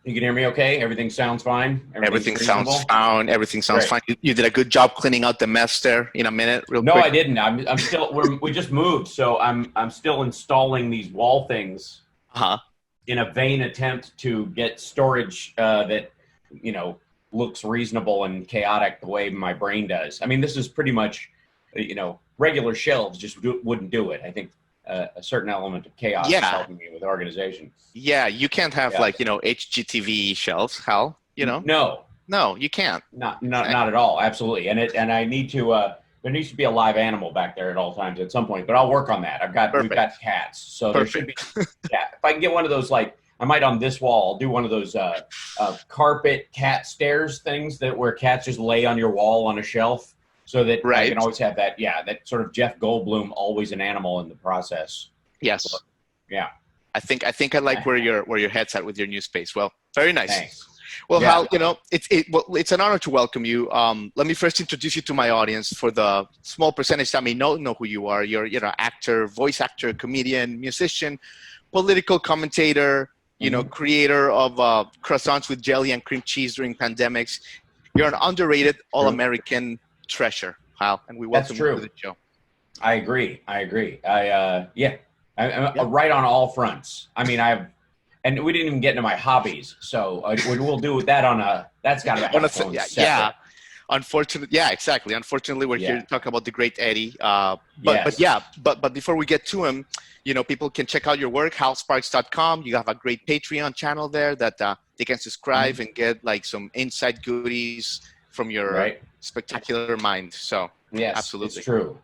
You can hear me okay? Everything sounds fine? Everything's Everything sounds reasonable? fine. Everything sounds Great. fine. You did a good job cleaning out the mess there in a minute, real No, I quick. didn't. I'm still we just moved, so I'm still installing these wall things Uh-huh. in a vain attempt to get storage that you know looks reasonable and chaotic the way my brain does. I mean, this is pretty much regular shelves just wouldn't do it. I think a certain element of chaos is Yeah. helping me with organization. Yeah. You can't have Yeah. like, HGTV shelves, Hal, No, No, you can't. not at all. Absolutely, and I need to. There needs to be a live animal back there at all times at some point, but I'll work on that. We've got Perfect. cats, so there should be. Perfect. Yeah, if I can get one of those, like I might on this wall, I'll do one of those carpet cat stairs things that where cats just lay on your wall on a shelf, so that I can Right. always have that. Yeah, that sort of Jeff Goldblum, always an animal in the process. Yes. Yeah, I think I like where your head's at with your new space. Well, very nice. thanks. Well, Yeah, Hal, it's an honor to welcome you. Let me first introduce you to my audience. For the small percentage that may not know who you are, you're actor, voice actor, comedian, musician, political commentator, hmm creator of croissants with jelly and cream cheese during pandemics. You're an underrated true. all-American treasure, Hal, and we That's welcome you to true. the show. I agree. Yeah, Yeah. I'm right on all fronts. I mean, and we didn't even get into my hobbies, so we'll do that on a. That's got to have its own Yeah, separate. yeah, exactly. Unfortunately, we're here Yeah, to talk about the great Eddie. But yes, yeah, but before we get to him, people can check out your work, halsparks.com. You have a great Patreon channel there that they can subscribe hmm and get like some inside goodies from your right. spectacular mind. So Yes, it's absolutely. true.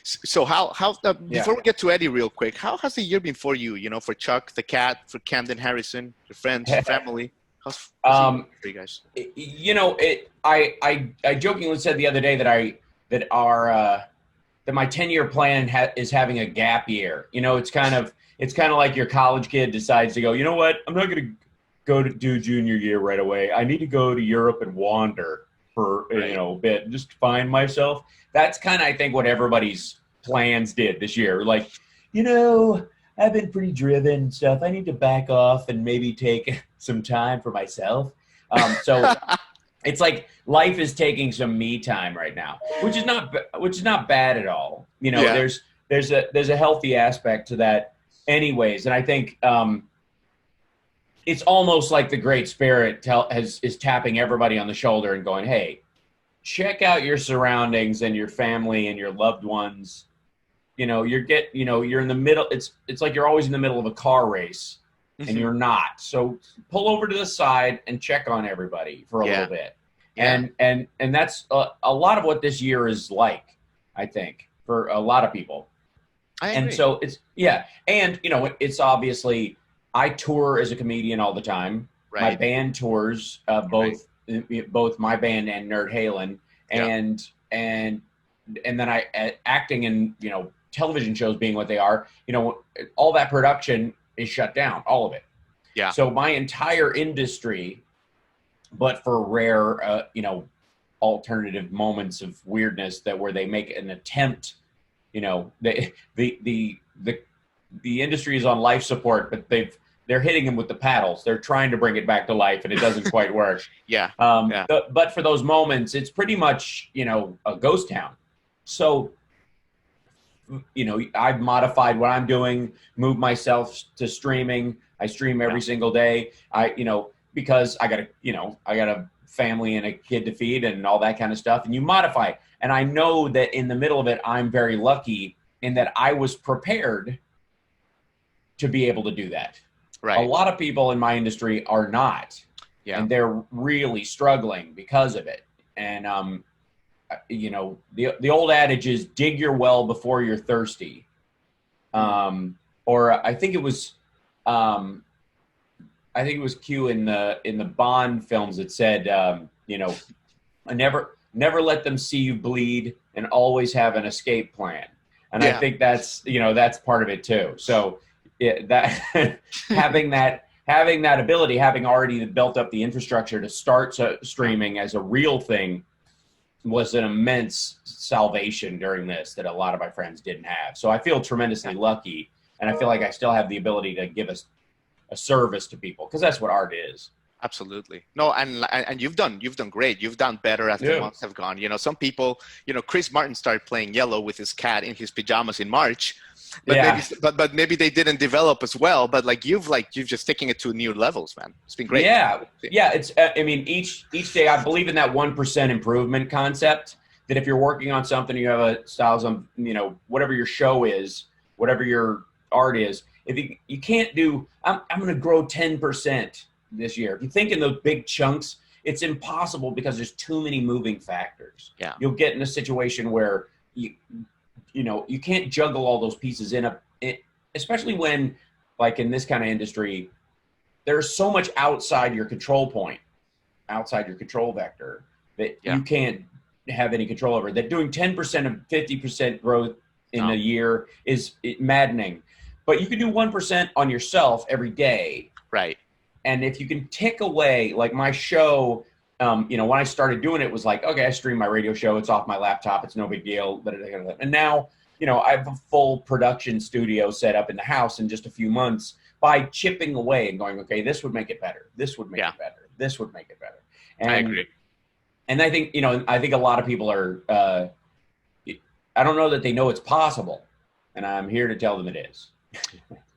So how Yeah. before we get to Eddie real quick, how has the year been for you? For Chuck the cat, for Camden Harrison, your friends, your family. How's the year um, been for you guys? I jokingly said the other day that our that my 10-year plan is having a gap year. It's kind of like your college kid decides to go. You know what? I'm not going to go to do junior year right away. I need to go to Europe and wander for Right. a bit, just find myself. That's kind of I think what everybody's plans did this year. Like, I've been pretty driven and stuff. I need to back off and maybe take some time for myself. So it's like life is taking some me time right now, which is not bad at all. Yeah. There's a healthy aspect to that, anyways, and I think it's almost like the Great Spirit is tapping everybody on the shoulder and going, "Hey, check out your surroundings and your family and your loved ones. You're in the middle. It's like you're always in the middle of a car race, and Hmm. you're not. So pull over to the side and check on everybody for a little Yeah. bit, Yeah. and that's a lot of what this year is like. I think for a lot of people, I and agree. so it's yeah, and it's obviously I tour as a comedian all the time. My Right. band tours, Right. both my band and Nerd Halen, Yeah. and and and then acting in television shows being what they are, all that production is shut down, all of it. Yeah. So my entire industry, but for rare, alternative moments of weirdness that where they make an attempt, the industry is on life support, but they're hitting them with the paddles. They're trying to bring it back to life, and it doesn't quite work. Yeah. Yeah. But for those moments, it's pretty much a ghost town. So I've modified what I'm doing, moved myself to streaming. I stream Yeah. every single day. Because I got a family and a kid to feed and all that kind of stuff. And you modify. And I know that in the middle of it, I'm very lucky in that I was prepared to be able to do that. A Right. lot of people in my industry are not, Yeah. and they're really struggling because of it. And the old adage is dig your well before you're thirsty. Or I think it was Q in the Bond films that said, never let them see you bleed, and always have an escape plan. And I Yeah. think that's part of it too. So that having that ability, having already built up the infrastructure to start streaming as a real thing, was an immense salvation during this that a lot of my friends didn't have. So I feel tremendously lucky, and I feel like I still have the ability to give us a service to people, because that's what art is. Absolutely. No, and you've done great. You've done better as the months have gone. You know, some people, you know, Chris Martin started playing Yellow with his cat in his pajamas in March, but maybe they didn't develop as well. But you've just taken it to new levels, man. It's been great. Yeah. It's I mean, each day I believe in that 1% improvement concept. That if you're working on something, you have a style, some, you know, whatever your show is, whatever your art is. If you can't do, I'm going to grow 10% this year. If you think in those big chunks, it's impossible because there's too many moving factors. Yeah. You'll get in a situation where you can't juggle all those pieces especially when, like in this kind of industry, there's so much outside your control point, outside your control vector that you can't have any control over. That doing 10% of 50% growth in a year is maddening. But you can do 1% on yourself every day. Right. And if you can tick away, like my show, you know, when I started doing it, was like, okay, I stream my radio show. It's off my laptop. It's no big deal. And now, you know, I have a full production studio set up in the house in just a few months by chipping away and going, okay, this would make it better. This would make it better. This would make it better. And I agree. And I think, you know, I think a lot of people are, I don't know that they know it's possible. And I'm here to tell them it is.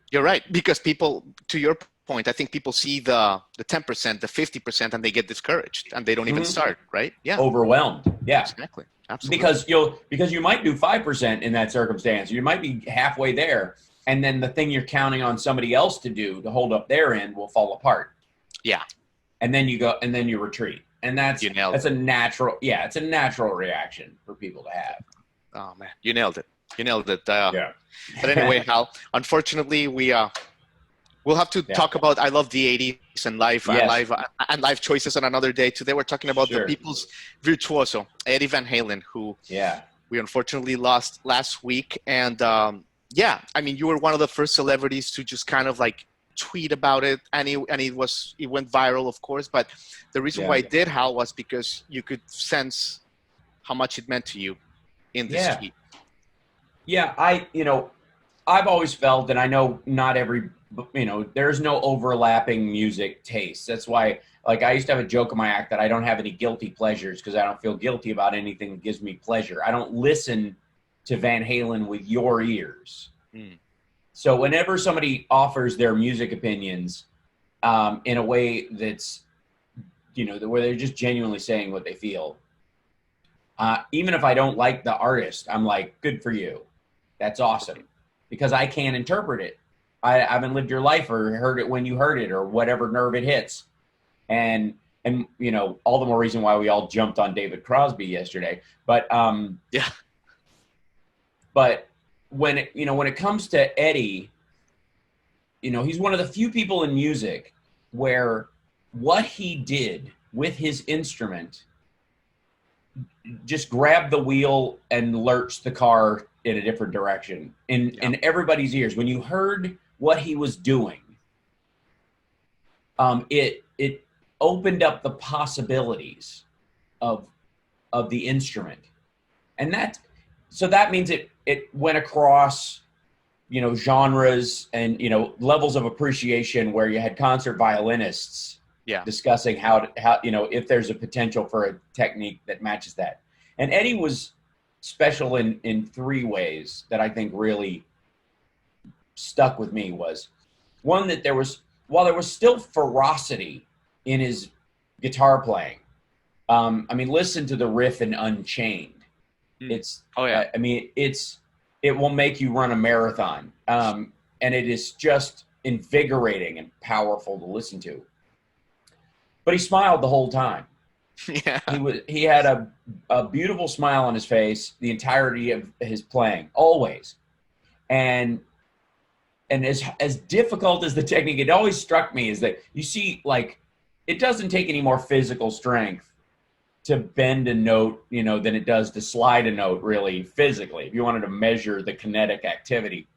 You're right. Because people, to your point, I think people see the 10%, the 50%, and they get discouraged and they don't even start, right? Yeah. Overwhelmed. Yeah. Exactly. Absolutely. Because you might do 5% in that circumstance. You might be halfway there. And then the thing you're counting on somebody else to do to hold up their end will fall apart. Yeah. And then you retreat. And it's a natural reaction for people to have. Oh man, you nailed it. Yeah. But anyway, Hal, unfortunately, we'll have to talk about I Love the 80s and live choices on another day. Today we're talking about the people's virtuoso, Eddie Van Halen, who we unfortunately lost last week. And I mean, you were one of the first celebrities to just kind of like tweet about it, and it went viral, of course. But the reason why it did, Hal, was because you could sense how much it meant to you in this tweet. Yeah, I've always felt, and I know not every, there's no overlapping music taste. That's why, like, I used to have a joke in my act that I don't have any guilty pleasures because I don't feel guilty about anything that gives me pleasure. I don't listen to Van Halen with your ears. So whenever somebody offers their music opinions in a way that's, where they're just genuinely saying what they feel, even if I don't like the artist, I'm like, good for you. That's awesome. Because I can't interpret it. I haven't lived your life or heard it when you heard it or whatever nerve it hits. And all the more reason why we all jumped on David Crosby yesterday. But But when it comes to Eddie, he's one of the few people in music where what he did with his instrument just grabbed the wheel and lurched the car in a different direction in everybody's ears. When you heard what he was doing, it opened up the possibilities of the instrument. And that means it went across, genres and, levels of appreciation where you had concert violinists discussing how if there's a potential for a technique that matches that. And Eddie was special in three ways that I think really stuck with me. Was one, that while there was still ferocity in his guitar playing. Listen to the riff in Unchained. It will make you run a marathon. And it is just invigorating and powerful to listen to. But he smiled the whole time. Yeah. He had a beautiful smile on his face the entirety of his playing, always. And as difficult as the technique, it always struck me is that you see, like, it doesn't take any more physical strength to bend a note, than it does to slide a note, really, physically, if you wanted to measure the kinetic activity.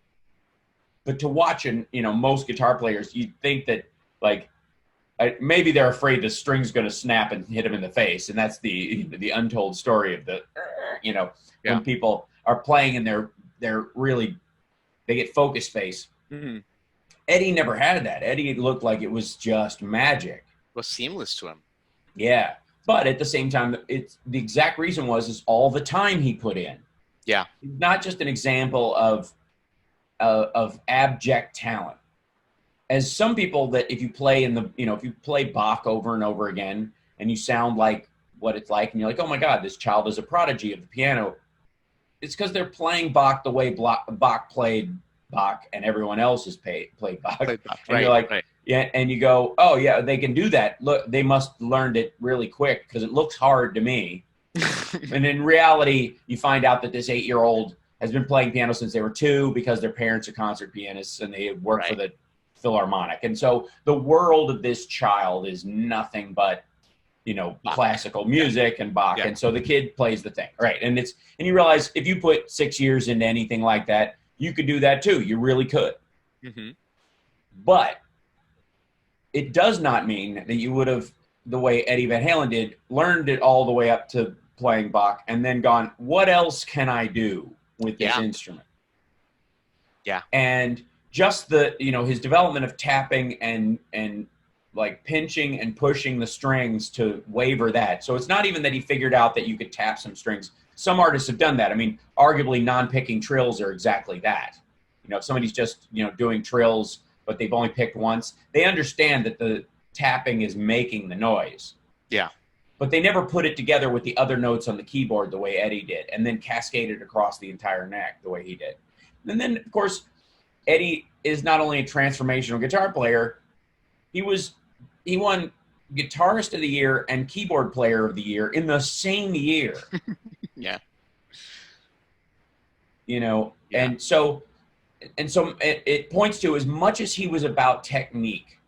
But to watch, most guitar players, you'd think that, like, maybe they're afraid the string's going to snap and hit them in the face, and that's the untold story of the, when people are playing and they're really, they get focus space. Mm-hmm. Eddie never had that. Eddie looked like it was just magic. It was seamless to him. Yeah. But at the same time, it's the exact reason is all the time he put in. Yeah. Not just an example of abject talent. As some people that if you play if you play Bach over and over again and you sound like what it's like and you're like, oh my God, this child is a prodigy of the piano. It's because they're playing Bach the way Bach played Bach and everyone else has played Bach. And right, you're like, right. yeah, and you go, oh yeah, they can do that. Look, they must have learned it really quick because it looks hard to me. And in reality, you find out that this 8-year-old has been playing piano since they were 2 because their parents are concert pianists and they work for the Philharmonic. And so the world of this child is nothing but, Bach. classical music and Bach. Yeah. And so the kid plays the thing. Right. And you realize if you put 6 years into anything like that, you could do that too. You really could. Mm-hmm. But it does not mean that you would have, the way Eddie Van Halen did, learned it all the way up to playing Bach and then gone, what else can I do with this instrument? Yeah. And just his development of tapping and like pinching and pushing the strings to waver that. So it's not even that he figured out that you could tap some strings. Some artists have done that. I mean, arguably non-picking trills are exactly that. If somebody's just, doing trills, but they've only picked once, they understand that the tapping is making the noise. Yeah. But they never put it together with the other notes on the keyboard the way Eddie did, and then cascaded across the entire neck the way he did. And then, of course, Eddie is not only a transformational guitar player, he won Guitarist of the Year and Keyboard Player of the Year in the same year. Yeah. And so it points to, as much as he was about technique,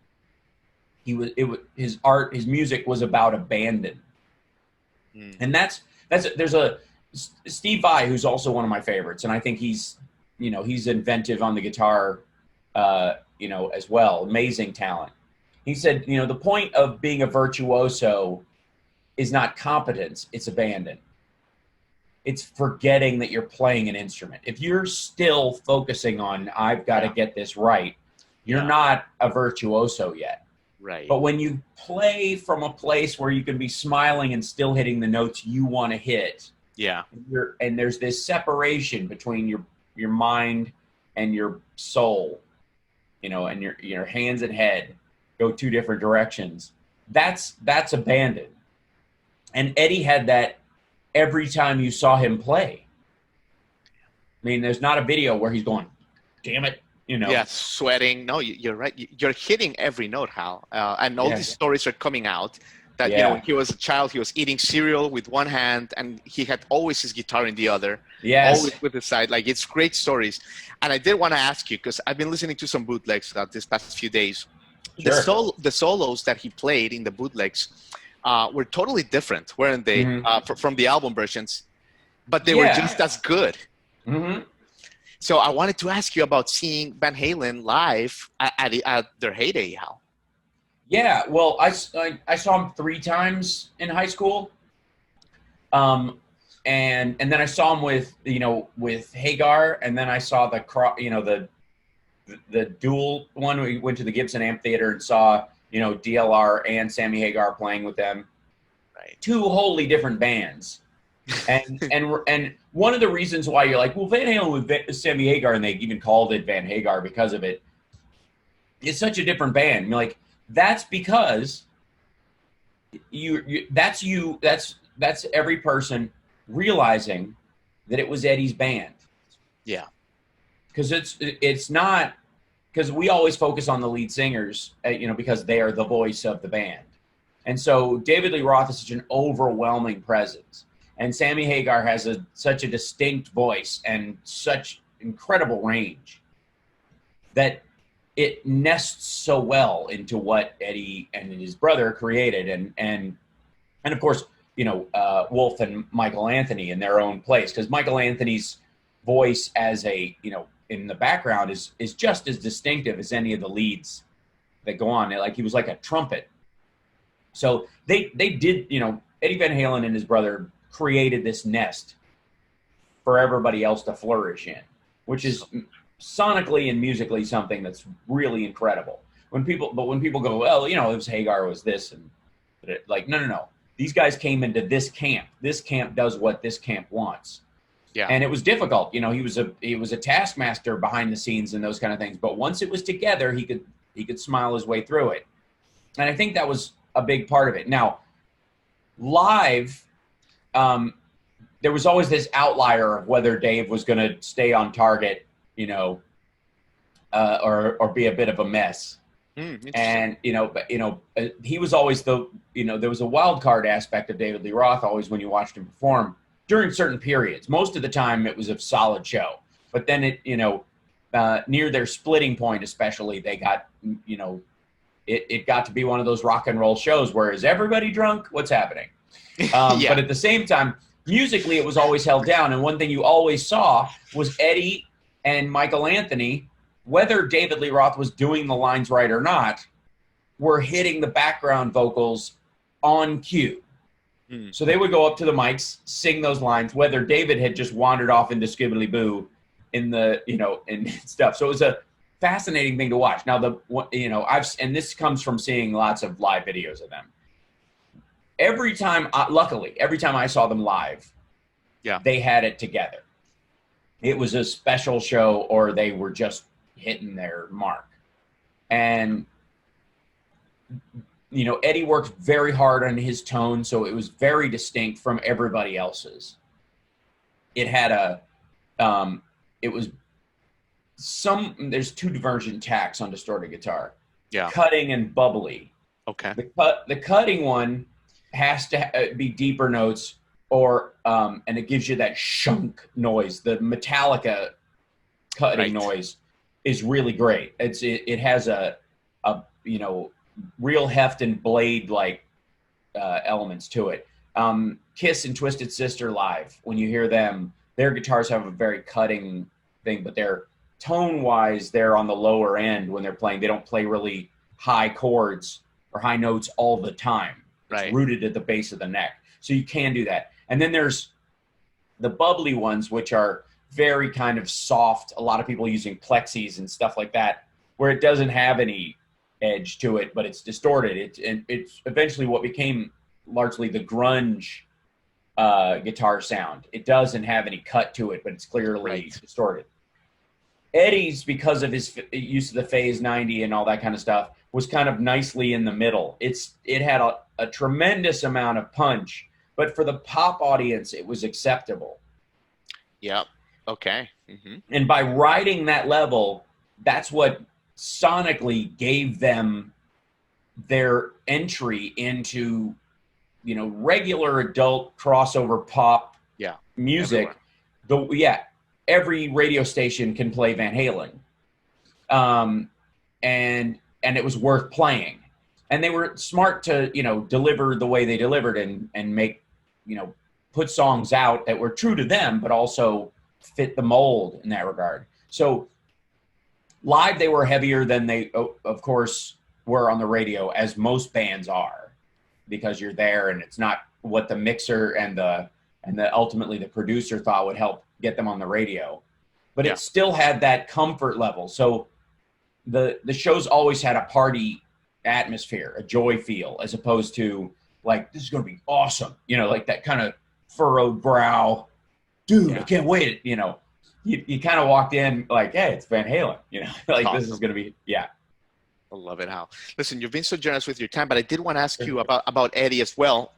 his music was about abandon. And there's a Steve Vai, who's also one of my favorites, and I think he's inventive on the guitar, as well. Amazing talent. He said, the point of being a virtuoso is not competence, it's abandon. It's forgetting that you're playing an instrument. If you're still focusing on, I've got to get this right, you're not a virtuoso yet. Right. But when you play from a place where you can be smiling and still hitting the notes you want to hit, and there's this separation between your mind and your soul, and your hands and head go 2 different directions. That's abandon. And Eddie had that every time you saw him play. I mean, there's not a video where he's going, damn it, Yeah, sweating. No, you're right. You're hitting every note, Hal. And all these stories are coming out that, when he was a child, he was eating cereal with one hand and he had always his guitar in the other. Yes. Always with his side. Like, it's great stories. And I did want to ask you, because I've been listening to some bootlegs this past few days. Sure. The solos that he played in the bootlegs were totally different, weren't they, from the album versions? But they were just as good. Mm-hmm. So I wanted to ask you about seeing Van Halen live at their heyday, Hal. Yeah, well, I saw him 3 times in high school, and then I saw him with Hagar, and then I saw the dual one. We went to the Gibson Amphitheater and saw DLR and Sammy Hagar playing with them. Right. 2 wholly different bands. And one of the reasons why you're like, well, Van Halen with Sammy Hagar, and they even called it Van Hagar because of it, it's such a different band. You're like, that's because that's every person realizing that it was Eddie's band. Yeah. Because it's not, because we always focus on the lead singers, because they are the voice of the band. And so David Lee Roth is such an overwhelming presence. And Sammy Hagar has such a distinct voice and such incredible range that it nests so well into what Eddie and his brother created. And of course, Wolf and Michael Anthony in their own place, because Michael Anthony's voice as in the background is just as distinctive as any of the leads that go on. Like, he was like a trumpet. So they did, Eddie Van Halen and his brother created this nest for everybody else to flourish in, which is sonically and musically something that's really incredible. When people go, well, you know, it was Hagar was this and like, no. These guys came into this camp. This camp does what this camp wants. Yeah. And it was difficult. You know, he was a taskmaster behind the scenes and those kind of things. But once it was together, he could smile his way through it. And I think that was a big part of it. Now, live, there was always this outlier of whether Dave was going to stay on target, you know, or be a bit of a mess. And he was always there was a wild card aspect of David Lee Roth always when you watched him perform during certain periods. Most of the time it was a solid show, but then near their splitting point especially, they got, you know, it got to be one of those rock and roll shows where is everybody drunk? What's happening? But at the same time, musically it was always held down, and one thing you always saw was Eddie and Michael Anthony, whether David Lee Roth was doing the lines right or not, were hitting the background vocals on cue. So they would go up to the mics, sing those lines, whether David had just wandered off into Skibbly Boo and stuff. So it was a fascinating thing to watch. Now, this comes from seeing lots of live videos of them. Luckily, every time I saw them live, they had it together. It was a special show, or they were just hitting their mark. And, you know, Eddie worked very hard on his tone, so it was very distinct from everybody else's. It had there's two divergent tacks on distorted guitar. Yeah. Cutting and bubbly. Okay. The cutting one has to be deeper notes, or and it gives you that shunk noise. The Metallica cutting noise is really great. It has a real heft and blade like elements to it. Kiss and Twisted Sister live, when you hear them, their guitars have a very cutting thing, but they're tone wise, they're on the lower end when they're playing. They don't play really high chords or high notes all the time. It's rooted at the base of the neck. So you can do that. And then there's the bubbly ones, which are very kind of soft. A lot of people using plexis and stuff like that, where it doesn't have any edge to it, but it's distorted. It's eventually what became largely the grunge guitar sound. It doesn't have any cut to it, but it's clearly distorted. Eddie's, because of his use of the Phase 90 and all that kind of stuff, was kind of nicely in the middle. It had a tremendous amount of punch, but for the pop audience, it was acceptable. Yep. Okay. Mm-hmm. And by riding that level, that's what sonically gave them their entry into, you know, regular adult crossover pop music. Every radio station can play Van Halen. And it was worth playing. And they were smart to, you know, deliver the way they delivered and make, you know, put songs out that were true to them, but also fit the mold in that regard. So live, they were heavier than they, of course, were on the radio, as most bands are, because you're there and it's not what the mixer and the ultimately the producer thought would help get them on the radio. But it still had that comfort level. So the shows always had a party atmosphere, a joy feel, as opposed to like, this is going to be awesome. You know, like that kind of furrowed brow, dude, I can't wait. You know, you kind of walked in like, hey, it's Van Halen, you know, like awesome. This is going to be, I love it, Hal. Listen, you've been so generous with your time, but I did want to ask you about Eddie as well.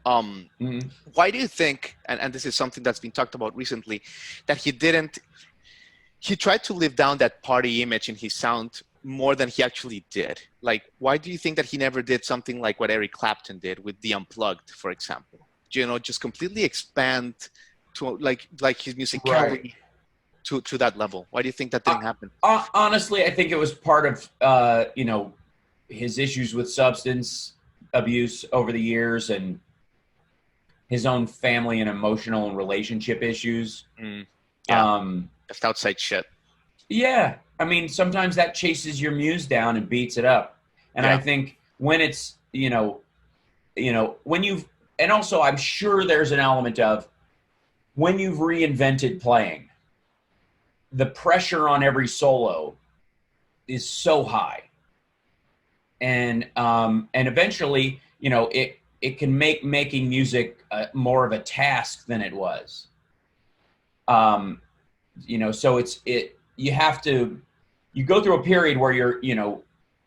Why do you think, and this is something that's been talked about recently, that he tried to live down that party image in his sound more than he actually did? Like, why do you think that he never did something like what Eric Clapton did with The Unplugged, for example? You know, just completely expand to like his musicality to that level. Why do you think that didn't happen? Honestly, I think it was part of, you know, his issues with substance abuse over the years and his own family and emotional and relationship issues. That's outside shit. Yeah. I mean, sometimes that chases your muse down and beats it up. And I think when it's, you know, when you've, and also I'm sure there's an element of when you've reinvented playing, the pressure on every solo is so high, and eventually, you know, it can make making music more of a task than it was. You know, so you have to, you go through a period where you're, you know,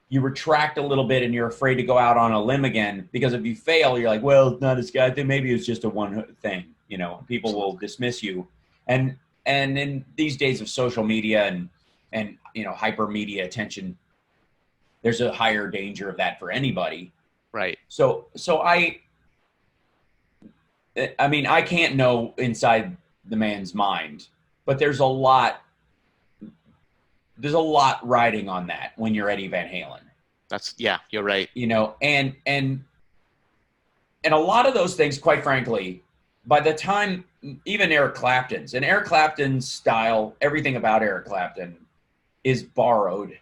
you retract a little bit and you're afraid to go out on a limb again, because if you fail, you're like, well, it's not as good. I think maybe it's just a one thing, you know, people will dismiss you. And in these days of social media and, you know, hyper media attention, there's a higher danger of that for anybody. Right. So I mean, I can't know inside the man's mind, but there's a lot riding on that when you're Eddie Van Halen. Yeah, you're right. You know, and a lot of those things, quite frankly, by the time even Eric Clapton's style, everything about Eric Clapton is borrowed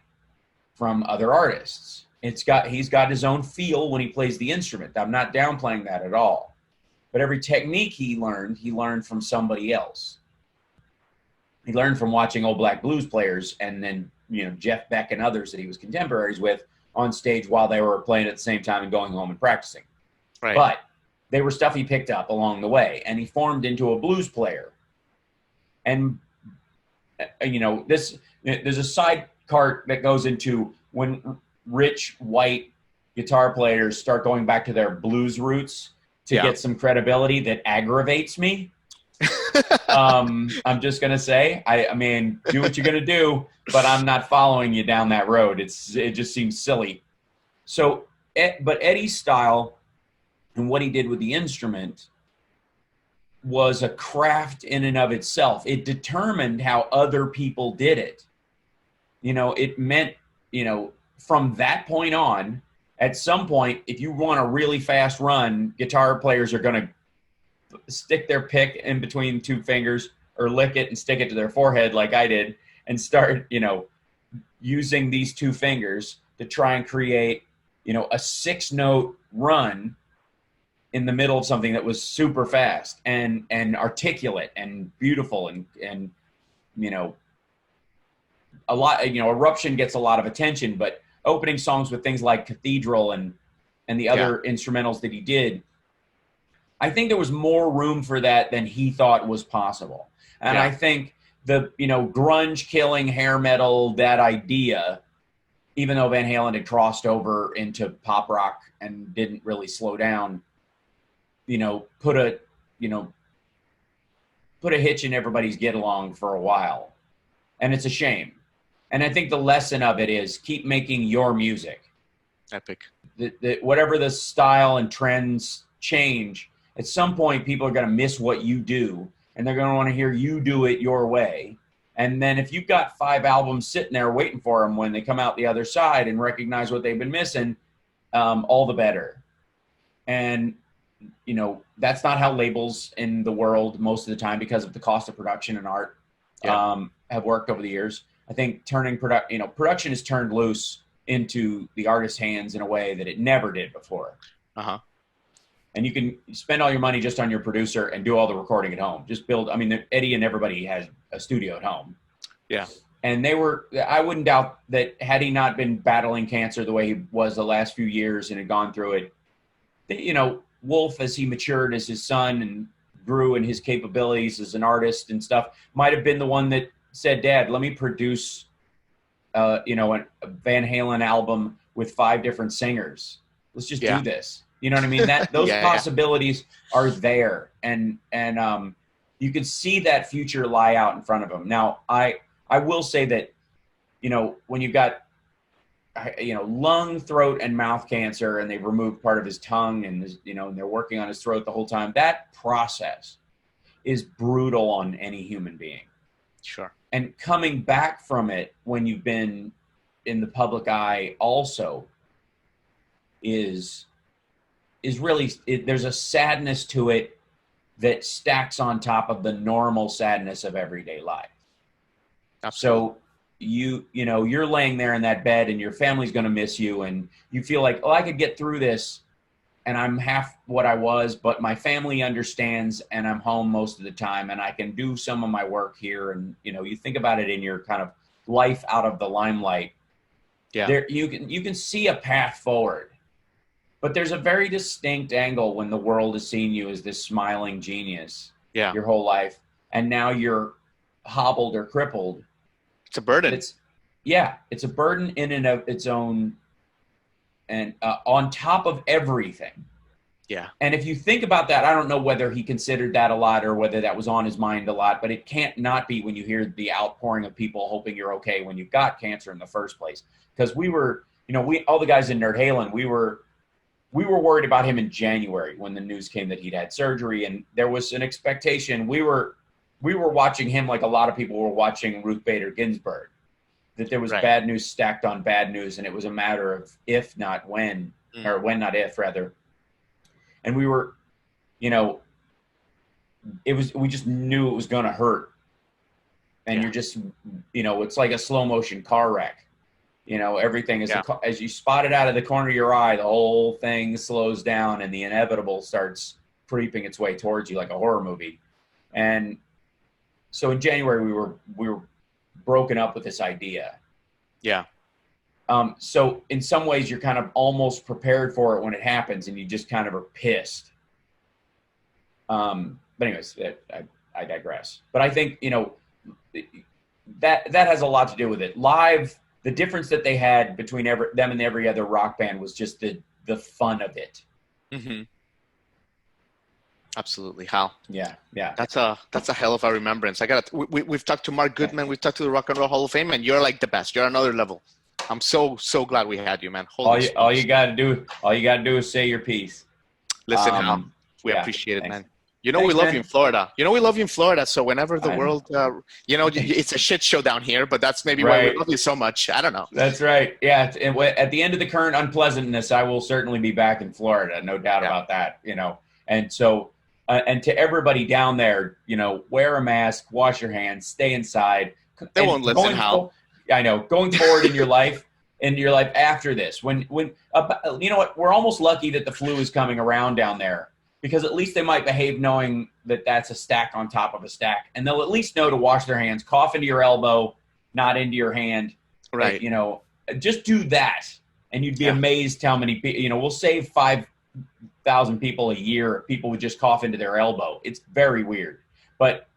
from other artists. He's got his own feel when he plays the instrument. I'm not downplaying that at all. But every technique he learned from somebody else. He learned from watching old black blues players, and then, you know, Jeff Beck and others that he was contemporaries with on stage while they were playing at the same time and going home and practicing. Right. But they were stuff he picked up along the way, and he formed into a blues player. And, you know, there's a side cart that goes into when rich white guitar players start going back to their blues roots to get some credibility that aggravates me. I'm just going to say, I mean, do what you're going to do, but I'm not following you down that road. It just seems silly. So, but Eddie's style and what he did with the instrument was a craft in and of itself. It determined how other people did it. You know, it meant, you know, from that point on, at some point, if you want a really fast run, guitar players are going to stick their pick in between two fingers or lick it and stick it to their forehead like I did and start, you know, using these two fingers to try and create, you know, a 6-note run in the middle of something that was super fast and articulate and beautiful and you know, a lot, you know, Eruption gets a lot of attention, but opening songs with things like Cathedral and the other instrumentals that he did, I think there was more room for that than he thought was possible. And I think the, you know, grunge killing hair metal, that idea, even though Van Halen had crossed over into pop rock and didn't really slow down, you know, put a hitch in everybody's get along for a while. And it's a shame. And I think the lesson of it is keep making your music. Epic. Whatever the style and trends change, at some point people are going to miss what you do, and they're going to want to hear you do it your way. And then if you've got 5 albums sitting there waiting for them when they come out the other side and recognize what they've been missing, all the better. And, you know, that's not how labels in the world most of the time, because of the cost of production and art, have worked over the years. I think production is turned loose into the artist's hands in a way that it never did before. And you can spend all your money just on your producer and do all the recording at home. Just build. I mean, Eddie and everybody has a studio at home. Yeah. And I wouldn't doubt that had he not been battling cancer the way he was the last few years and had gone through it, you know, Wolf, as he matured as his son and grew in his capabilities as an artist and stuff, might have been the one that said, Dad, let me produce, you know, a Van Halen album with 5 different singers. Let's just do this. You know what I mean? That those possibilities are there, and you can see that future lie out in front of him. Now, I will say that, you know, when you've got, you know, lung, throat, and mouth cancer, and they've removed part of his tongue, and his, you know, and they're working on his throat the whole time, that process is brutal on any human being. Sure. And coming back from it when you've been in the public eye also is really, there's a sadness to it that stacks on top of the normal sadness of everyday life. Absolutely. So you know, you're laying there in that bed and your family's going to miss you, and you feel like, oh, I could get through this, and I'm half what I was, but my family understands, and I'm home most of the time, and I can do some of my work here. And you think about it in your kind of life out of the limelight. Yeah. There, you can see a path forward, but there's a very distinct angle when the world has seen you as this smiling genius Yeah. your whole life, and now you're hobbled or crippled. It's a burden. It's a burden in and of its own, and on top of everything. Yeah. And if you think about that, I don't know whether he considered that a lot or whether that was on his mind a lot, but it can't not be when you hear the outpouring of people hoping you're okay when you've got cancer in the first place. Because we were, all the guys in Nerd Halen, we were worried about him in January when the news came that he'd had surgery, and there was an expectation. We were watching him like a lot of people were watching Ruth Bader Ginsburg, that there was bad news stacked on bad news, and it was a matter of if, not when, or when, not if, rather. And we were, we just knew it was going to hurt. And you're just, it's like a slow motion car wreck. Everything is, as you spot it out of the corner of your eye, the whole thing slows down and the inevitable starts creeping its way towards you like a horror movie. And so in January, we were broken up with this idea. Yeah. So in some ways you're kind of almost prepared for it when it happens, and you just kind of are pissed. But anyways, I digress. But I think, that has a lot to do with it. Live, the difference that they had between them and every other rock band was just the fun of it. Mm-hmm. Absolutely. How? Yeah. That's a hell of a remembrance. We've talked to Mark Goodman. We've talked to the Rock and Roll Hall of Fame, and you're like the best. You're another level. I'm so glad we had you, man. All you gotta do is say your piece. Listen, Hal, we appreciate it, thanks. Man. We love you in Florida. We love you in Florida. So whenever the world, it's a shit show down here, but that's maybe why we love you so much. I don't know. That's right. Yeah. And at the end of the current unpleasantness, I will certainly be back in Florida. No doubt about that. And so, and to everybody down there, wear a mask, wash your hands, stay inside. They won't listen, Hal. I know. Going forward in your life after this, when you know what, we're almost lucky that the flu is coming around down there, because at least they might behave knowing that that's a stack on top of a stack, and they'll at least know to wash their hands, cough into your elbow, not into your hand. Right. Just do that, and you'd be amazed how many people. We'll save 5,000 people a year. People would just cough into their elbow. It's very weird, but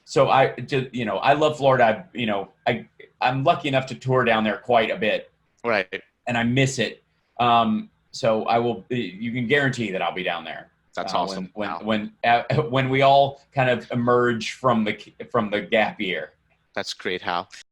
so I love Florida. I'm lucky enough to tour down there quite a bit. Right. And I miss it. So I will. You can guarantee that I'll be down there. That's awesome. When we all kind of emerge from the gap year. That's great, Hal.